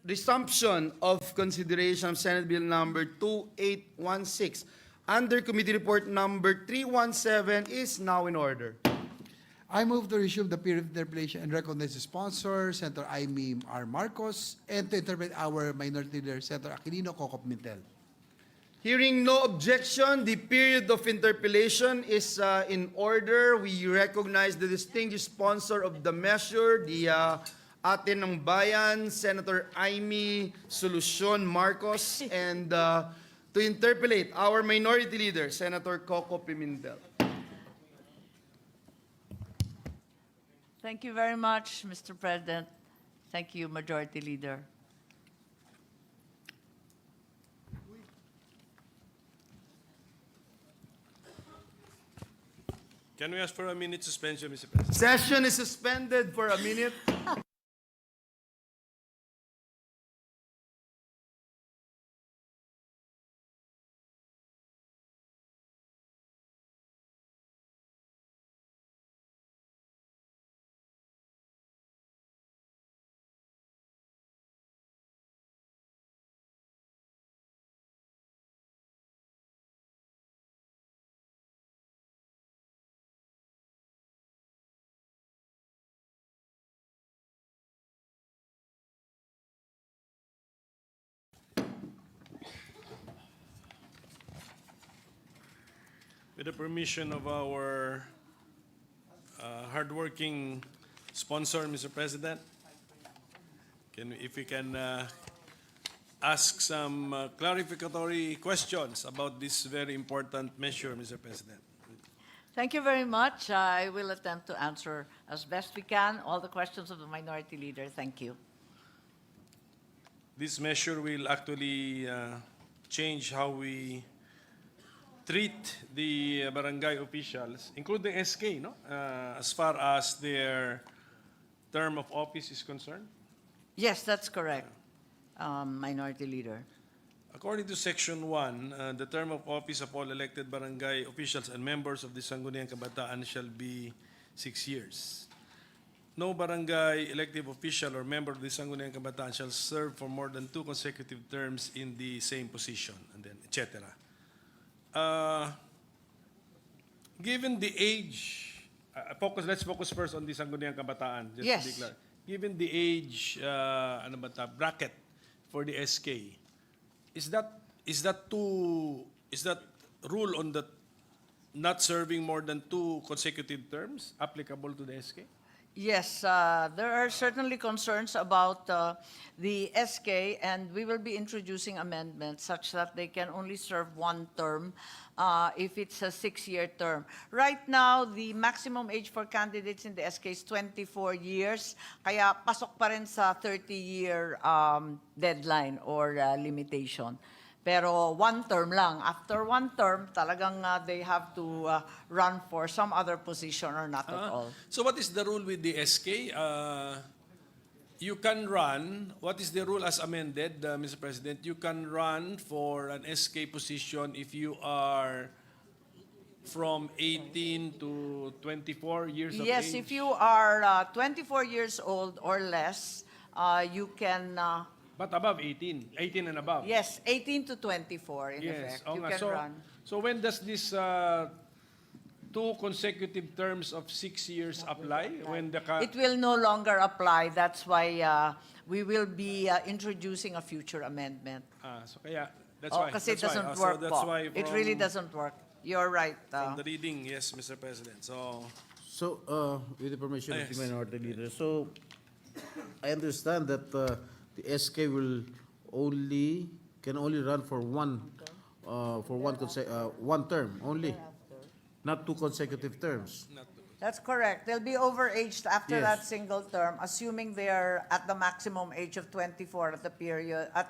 resumption of consideration of Senate Bill number 2816 under Committee Report number 317 is now in order. I move to resume the period of interpellation and recognize the sponsor, Senator Aimee R. Marcos, and to interpret our Minority Leader, Senator Aquilino Cocop Mintel. Hearing no objection, the period of interpellation is in order. We recognize the distinguished sponsor of the measure, the Ate ng Bayan, Senator Aimee Solucion Marcos, and to interpellate our Minority Leader, Senator Coco Pimentel. Thank you very much, Mr. President. Thank you, Majority Leader. Can we ask for a minute suspension, Mr. President? Session is suspended for a minute. With the permission of our hardworking sponsor, Mr. President, if we can ask some clarificatory questions about this very important measure, Mr. President. Thank you very much. I will attempt to answer as best we can all the questions of the Minority Leader. Thank you. This measure will actually change how we treat the barangay officials, including SK, no? As far as their term of office is concerned? Yes, that's correct, Minority Leader. According to Section 1, the term of office of all elected barangay officials and members of the Sangguniang Kabataan shall be 6 years. No barangay elective official or member of the Sangguniang Kabataan shall serve for more than 2 consecutive terms in the same position, and then etc. Given the age, let's focus first on the Sangguniang Kabataan. Just Yes. to be clear. Given the age bracket for the SK, is that rule on the not serving more than 2 consecutive terms applicable to the SK? Yes, there are certainly concerns about the SK, and we will be introducing amendments such that they can only serve 1 term if it's a 6-year term. Right now, the maximum age for candidates in the SK is 24 years, kaya pasok pa rin sa 30-year deadline or limitation. Pero 1 term lang. After 1 term, talagang they have to run for some other position or not at all. So what is the rule with the SK? You can run, what is the rule as amended, Mr. President? You can run for an SK position if you are from 18 to 24 years of age? Yes, if you are 24 years old or less, you can... But above 18, 18 and above. Yes, 18 to 24 in effect. You can run. So when does this 2 consecutive terms of 6 years apply? When the It will no longer apply. That's why we will be introducing a future amendment. so kaya that's why. Kasi it that's why. doesn't So work that's po. why It from- really doesn't work. You're right. From the reading, yes, Mr. President. So With the permission of Yes. the Minority Leader, so I understand that the SK can only run for one term only, not 2 consecutive terms. That's correct. They'll be overaged after Yes. that single term, assuming they're at the maximum age of 24 at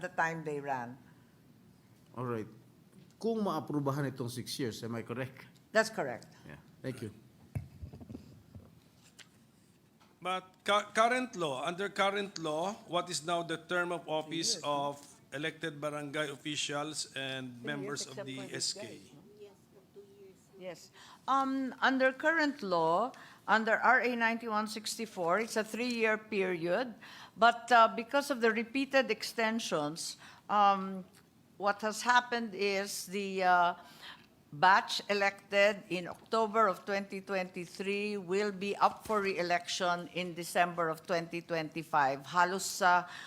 the time they ran. All right. Kung maaprubahan itong 6 years, am I correct? That's correct. Yeah. Thank you. But under current law, what is now the term of office of elected barangay officials and members of the SK? Yes. Under current law, under RA 9164, it's a 3-year period, but because of the repeated extensions, what has happened is the batch elected in October of 2023 will be up for re-election in December of 2025. Halos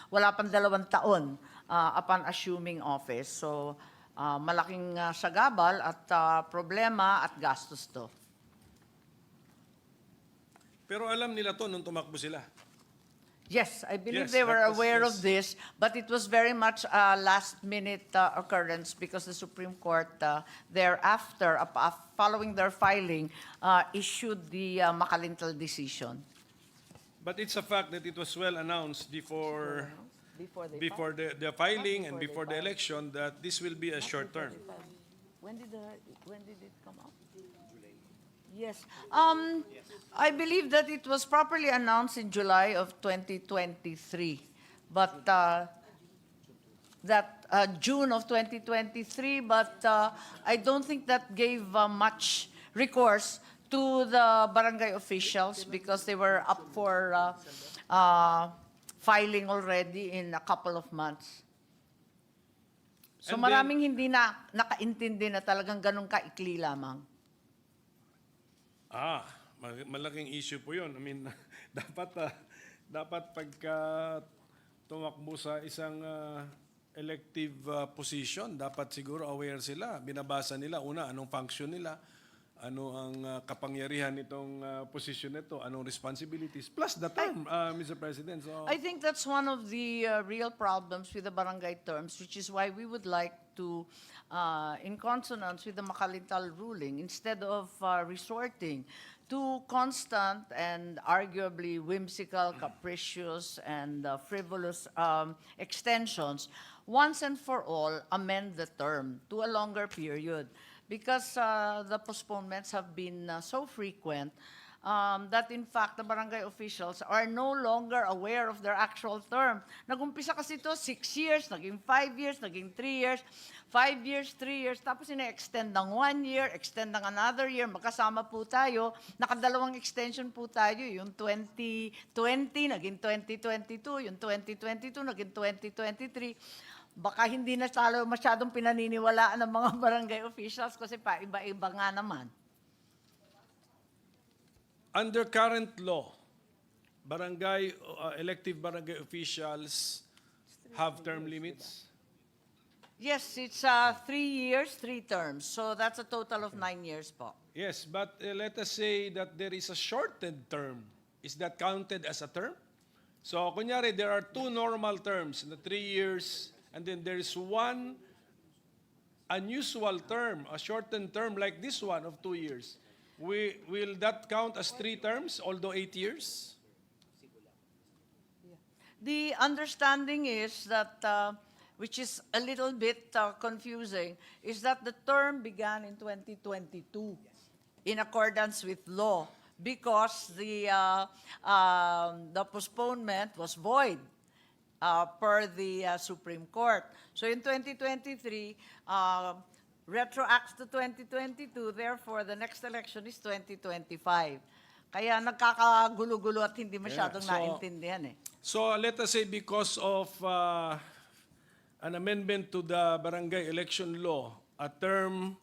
wala pang 2 taon upon assuming office. So malaking sagabal at problema at gastos to. Pero alam nila to nung tumakbo sila. Yes, I believe Yes, they were that was- aware of yes. this, but it was very much a last-minute occurrence because the Supreme Court thereafter, following their filing, issued the Makalintal decision. But it's a fact that it was well announced before Before the filing and before before they the filed. election that this will be a short term. When did it come out? Yes. I believe that it was properly announced in July of 2023, but June of 2023, but I don't think that gave much recourse to the barangay officials because they were up for filing already in a couple of months. So And then- maraming hindi na nakaintindi na talagang ganun kaikli lamang. Malaking issue po 'yun. I mean, dapat pagka tumakbo sa isang elective position, dapat siguro aware sila, binabasa nila una anong function nila, ano ang kapangyarihan nitong position nito, anong responsibilities, plus the term, Mr. President. So, I think that's one of the real problems with the barangay terms, which is why we would like to, in consonance with the Makalintal ruling, instead of resorting to constant and arguably whimsical, capricious, and frivolous extensions, once and for all, amend the term to a longer period. Because the postponements have been so frequent that in fact the barangay officials are no longer aware of their actual term. Nagumpisa kasi ito 6 years, naging 5 years, naging 3 years, 5 years, 3 years, tapos ina-extend ng 1 year, extend ng another year, magkasama po tayo, nakadalawang extension po tayo, yung 2020, naging 2022, yung 2022, naging 2023. Baka hindi na talo masyadong pinaniniwalaan ng mga barangay officials kasi pa iba-iba nga naman. under current law, elective barangay officials have term limits. Yes, it's 3 years, 3 terms. So that's a total of 9 years po. Yes, but let us say that there is a shortened term. Is that counted as a term? So, kunyari, there are 2 normal terms, the 3 years, and then there is one unusual term, a shortened term like this one of 2 years. Will that count as 3 terms, although 8 years? The understanding is that, which is a little bit confusing, is that the term began in 2022 in accordance with law because the postponement was void per the Supreme Court. So in 2023, retroacts to 2022, therefore the next election is 2025. Kaya nagkakagulo-gulo at hindi masyadong Yeah, so- naintindihan eh. So, let us say because of an amendment to the barangay election law, a term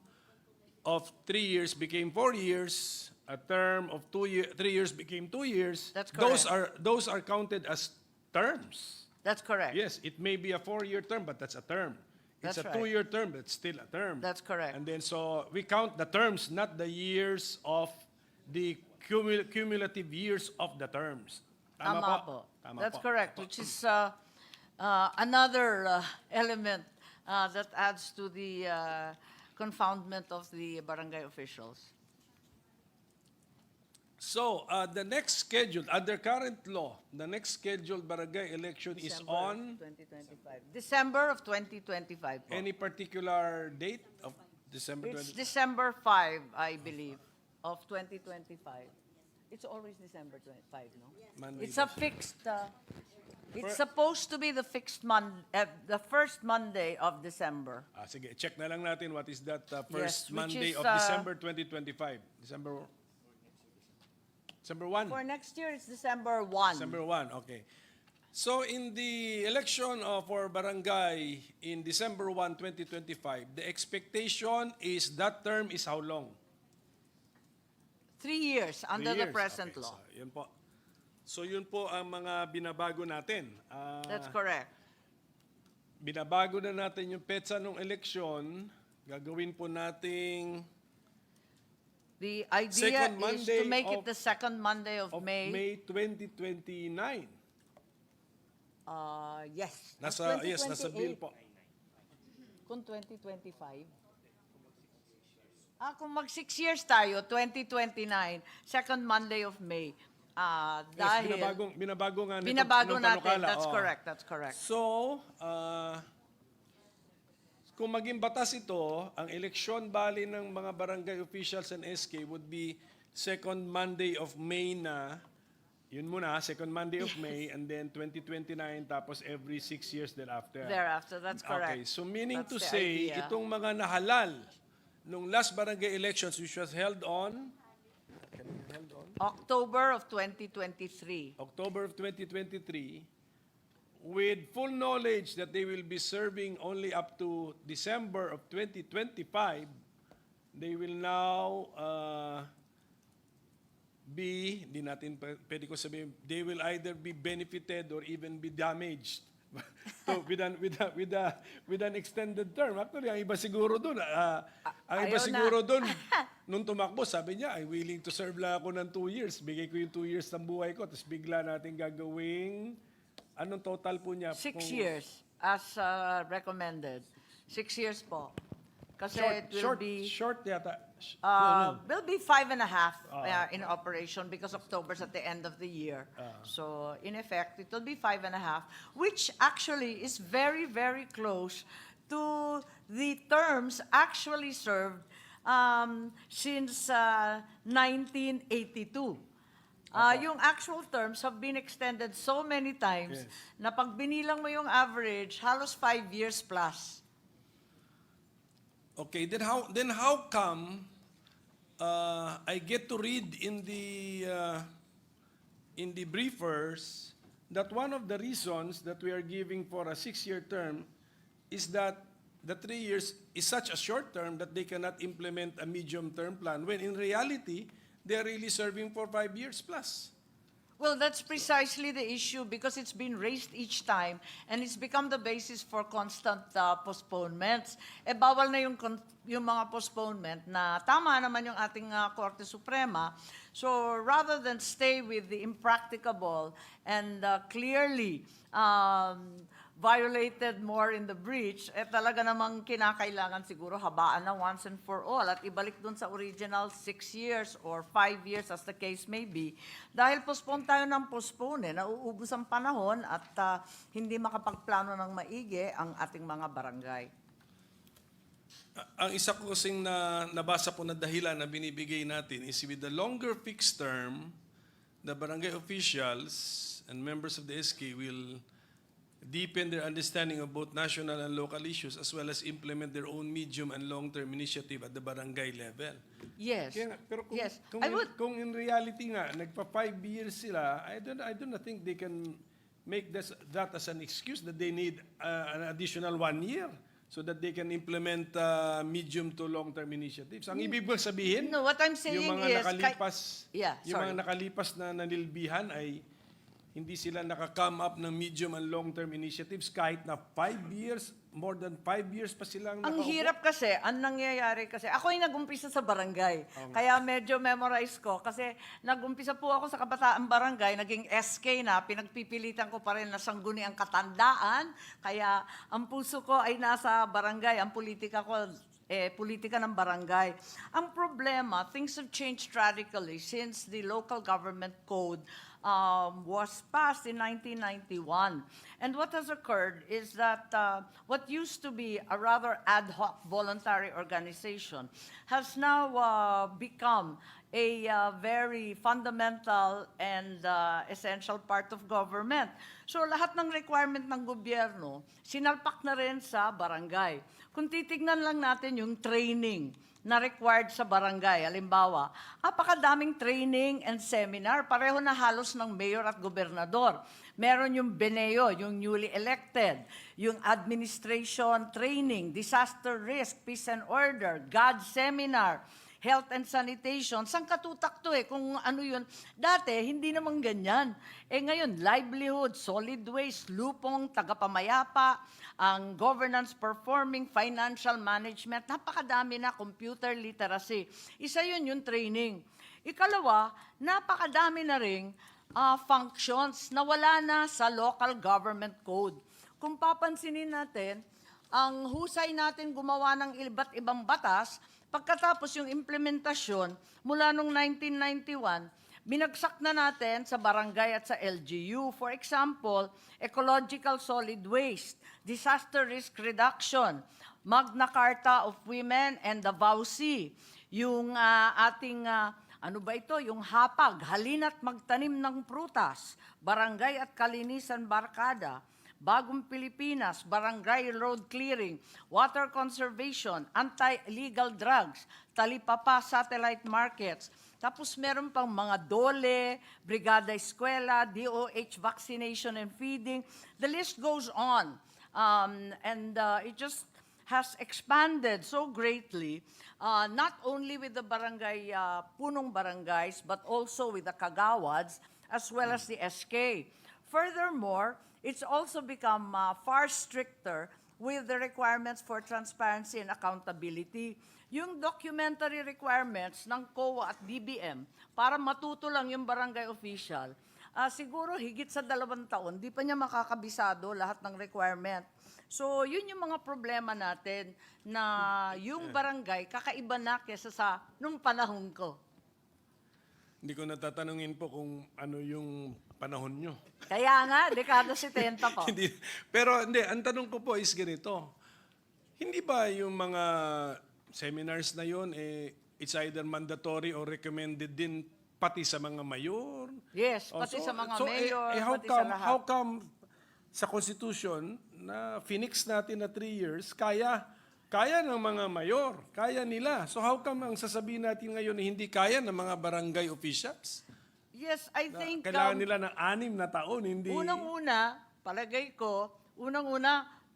of 3 years became 4 years, a term of 3 years became 2 years. That's Those are counted as terms. That's correct. Yes, it may be a 4-year term, but that's a term. It's That's a right. 2-year term, but still a term. That's correct. And then so we count the terms, not the years of the cumulative years of the terms. Tama po. Tama That's po. correct, which is another element that adds to the confoundment of the barangay officials. So, the next scheduled, under current law, the next scheduled barangay election is December on 2025. December of 2025 po. any particular date of December It's 20? December 5, I believe, of 2025. It's always December 25, no? Monday It's a fixed, It's supposed to be the the first Monday of December. Sige, check na lang natin what is that Yes, first which Monday is, of December 2025. December 1. For next year, it's December 1. December 1, okay. So in the election for barangay in December 1, 2025, the expectation is that term is how long? 3 years under 3 the years. present Okay, law. So yun po ang mga binabago natin. That's correct. Binabago na natin yung petsa ng eleksyon. Gagawin po nating The idea Second is Monday to make it of- the second Monday of May. May 2029. Yes. Nasa bill po. Kung 2025. Kung mag 6 years tayo, 2029, second Monday of May. Yes, Dahil binabago nga nito, binabago nung natin. panukala, That's oo. correct, that's correct. So, kung maging batas ito, ang eleksyon bali ng mga barangay officials and SK would be second Monday of May na, yun muna, second Monday of May, and then 2029, tapos every 6 years thereafter. Thereafter, that's correct. Okay, so meaning That's to the say, idea. itong mga nahalal nung last barangay elections which was held on October of 2023. October of 2023, with full knowledge that they will be serving only up to December of 2025, they will now hindi natin pwede ko sabihin, they will either be benefited or even be damaged to, with an extended term. Actually, ang iba siguro doon, nung tumakbo, sabi niya, I'm willing to serve lang ako ng 2 years. Bigay ko yung 2 years ng buhay ko, tapos bigla natin gagawing, anong total po niya? 6 Kung- years as recommended. 6 years po. Kasi it will be... Short yata. Will be 5.5 in operation because October's at the end of the year. So in effect, it will be 5.5, which actually is very, very close to the terms actually served since 1982. Yung actual terms have been extended so many times Yes. na pag binilang mo yung average, halos 5 years plus. Okay, then how come I get to read in the briefers that one of the reasons that we are giving for a 6-year term is that the 3 years is such a short term that they cannot implement a medium-term plan, when in reality, they are really serving for 5 years plus. Well, that's precisely the issue because it's been raised each time and it's become the basis for constant postponements. Bawal na yung mga postponement na tama naman yung ating Korte Suprema. So rather than stay with the impracticable and clearly violated more in the breach, talaga namang kinakailangan siguro habaan na once and for all at ibalik dun sa original 6 years or 5 years as the case may be. Dahil postpone tayo ng postpone, nauubos ang panahon at hindi makapagplano ng maigi ang ating mga barangay. Ang isa ko kasing nabasa po na dahilan na binibigay natin is with the longer fixed term, the barangay officials and members of the SK will deepen their understanding of both national and local issues as well as implement their own medium and long-term initiative at the barangay level. Yes. Kaya nga, pero Yes. I would kung in reality nga, nagpa 5 years sila, I don't think they can make that as an excuse that they need an additional 1 year so that they can implement medium to long-term initiatives. Ang ibig bang sabihin, No, what I'm saying yung mga is... nakalipas, Yeah, yung sorry. mga nakalipas na nanilbihan ay hindi sila naka-come up ng medium and long-term initiatives kahit na 5 years, more than 5 years pa silang Ang nakaupo. hirap kasi, ang nangyayari kasi, ako yung nag-umpisa sa barangay. Kaya medyo memorize ko. Kasi nag-umpisa po ako sa Kabataan Barangay, naging SK na, pinagpipilitan ko pa rin na sangguni ang katandaan. Kaya ang puso ko ay nasa barangay, ang politika ko, politika ng barangay. Ang problema, things have changed radically since the local government code was passed in 1991. And what has occurred is that what used to be a rather ad hoc voluntary organization has now become a very fundamental and essential part of government. So lahat ng requirement ng gobyerno, sinalpak na rin sa barangay. Kung titignan lang natin yung training na required sa barangay. Halimbawa, apakadaming training and seminar, pareho na halos ng mayor at gobernador. Meron yung BENEO, yung newly elected, yung administration training, disaster risk, peace and order, God seminar, health and sanitation. Sang katutak to kung ano yun. Dati, hindi naman ganyan. Ngayon, livelihood, solid waste, lupong, tagapamayapa, ang governance, performing, financial management, napakadami na, computer literacy. Isa yun yung training. Ikalawa, napakadami na ring functions na wala na sa local government code. Kung papansinin natin, ang husay natin gumawa ng iba't ibang batas, pagkatapos yung implementasyon, mula noong 1991, binagsak na natin sa barangay at sa LGU. For example, ecological solid waste, disaster risk reduction, Magna Carta of Women and the VAUSI, yung ating, ano ba ito, yung hapag, halina't magtanim ng prutas, barangay at kalinisan barkada, Bagong Pilipinas, barangay road clearing, water conservation, anti-illegal drugs, talipapa satellite markets. Tapos meron pang mga DOLE, Brigada Eskwela, DOH vaccination and feeding. The list goes on. It just has expanded so greatly, not only with the barangay, punong barangays, but also with the kagawads, as well as the SK. Furthermore, it's also become far stricter with the requirements for transparency and accountability. Yung documentary requirements ng COA at BBM para matuto lang yung barangay official, siguro higit sa 2 taon, di pa niya makakabisado lahat ng requirement. So, yun yung mga problema natin na yung barangay kakaiba na kesa sa nung panahon ko. Hindi ko natatanungin po kung ano yung panahon nyo. Kaya nga, dekada 70 po. Hindi. Pero hindi, ang tanong ko po is ganito. Hindi ba yung mga seminars na yun, it's either mandatory or recommended din pati sa mga mayor? Yes, pati sa mga mayor, how pati come, sa lahat. How come sa Constitution na finix natin na 3 years, kaya ng mga mayor, kaya nila. So how come ang sasabihin natin ngayon hindi kaya ng mga barangay officials? Yes, I think... Kailangan nila ng 6 na taon, hindi... Unang-una, palagay ko,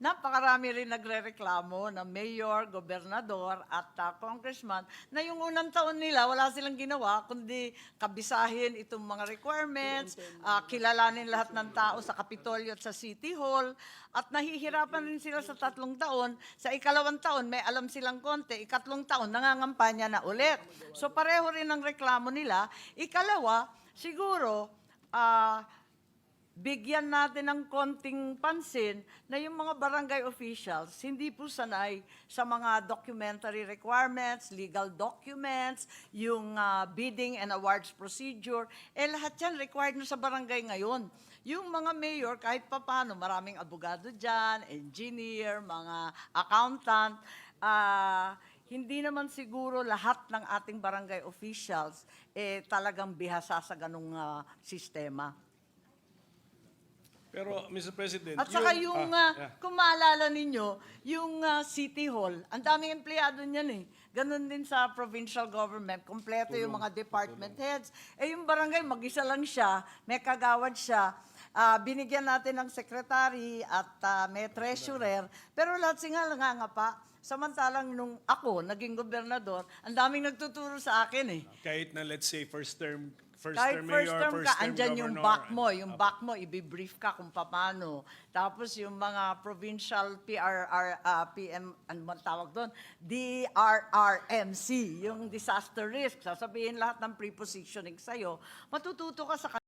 napakarami rin nagre-reklamo na mayor, gobernador at congressman na yung unang taon nila, wala silang ginawa kundi kabisahin itong mga requirements, kilalanin lahat ng tao sa Kapitolyo at sa City Hall, at nahihirapan rin sila sa 3 taon. Sa 2nd taon, may alam silang konti, 3 taon, nangangampanya na ulit. So pareho rin ang reklamo nila. Ikalawa, siguro, bigyan natin ng konting pansin na yung mga barangay officials hindi po sanay sa mga documentary requirements, legal documents, yung bidding and awards procedure. Lahat yan required na sa barangay ngayon. Yung mga mayor, kahit papano, maraming abogado dyan, engineer, mga accountant, hindi naman siguro lahat ng ating barangay officials talagang bihasa sa ganung sistema. Pero, Mr. President... At saka kung maalala ninyo, yung City Hall, ang daming empleyado niyan Ganon din sa provincial government, kompleto yung mga department heads. Yung barangay, mag-isa lang siya, may kagawad siya, binigyan natin ng secretary at may treasurer, pero lahat nga pa. Samantalang nung ako, naging gobernador, ang daming nagtuturo sa akin Kahit na, let's say, first term Kahit mayor, first term first ka, term andyan yung governor. back mo, i-brief ka kung paano. Tapos yung mga provincial PM, ano man tawag doon? DRRMC, yung disaster risk. Sasabihin lahat ng prepositioning sa'yo. Matututo ka sa